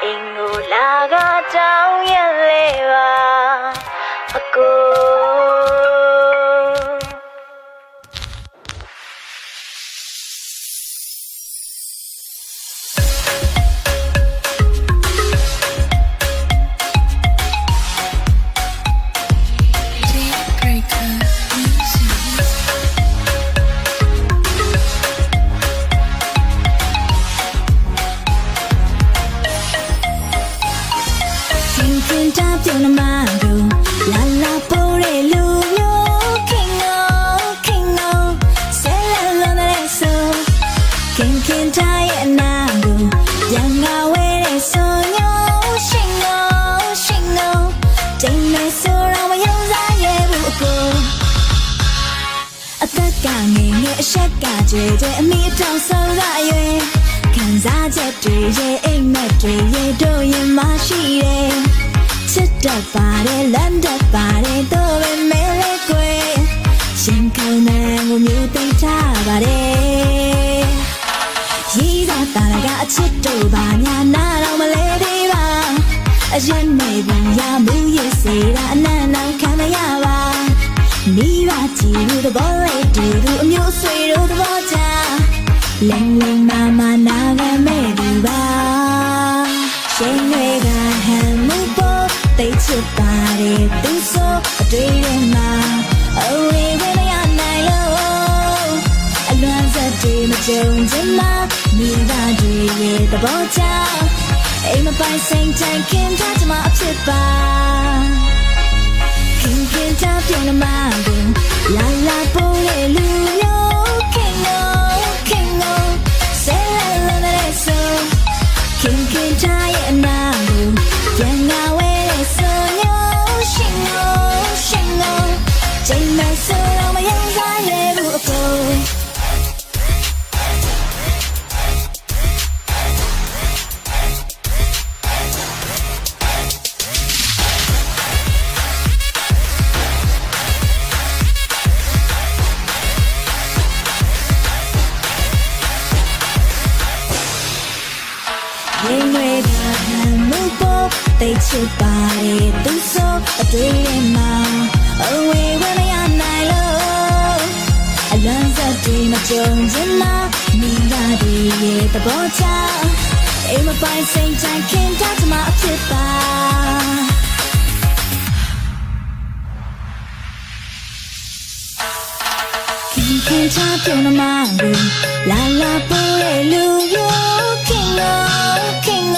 Ingulaga down yeleva akoအမိအတောင်ဆုံးရရဲ့ခံစားချက်တွေရဲ့အိမ်မက်တွေရဲ့တို့ရင်မရှိတယ်ချစ်တတ်ပါတယ်လမ်းတတ်ပါတယ်တို့ပဲမဲလေကွယ်ရှင်ကောင်းတဲ့ငိုမျိုးသိထားပါတယ်ရည်သာတာကအချစ်တို့ပါညာနာတော့မလဲသေးပါအရင်နေပြန်ရမှုရဲ့စေတာအနံ့အောင်ခံမရပါမိဘကြည့်လို့သဘောလေးတူတူအမျိုးဆွေတို့သဘောချလင်းလင်းမာမာနာငယ်မဲ့ဒီပါရှင်တွေကဟန်မှုပေါ်တိတ်ချစ်ပါတယ်သူဆိုအတွေ့ရမှာအဝေးဝေးမရနိုင်လို့အလွန်စက်တွေမကြုံချင်မှမိဘတွေရဲ့သဘောချအိမ်မပိုင်စိတ်ချမ်းခင်ထားချင်မှအဖြစ်ပါခင်ခင်ချပြုံးလမှာလာလာပိုးလေလူမျိုးခင်နိုဆဲလာလာတဲ့ဆိုခင်ခင်ချရဲ့အနာကိုပြန်ငါဝဲတဲ့ဆိုညိုရှင်နိုချိန်မဲ့ဆိုတော့မယုံစားရဘူးအကုန်they chip body do so a dream now away when I am night low I learned that dream of Jones and now me body the bocha aim a by Saint John came down to my tip can't tap on a man la la boy lu yo king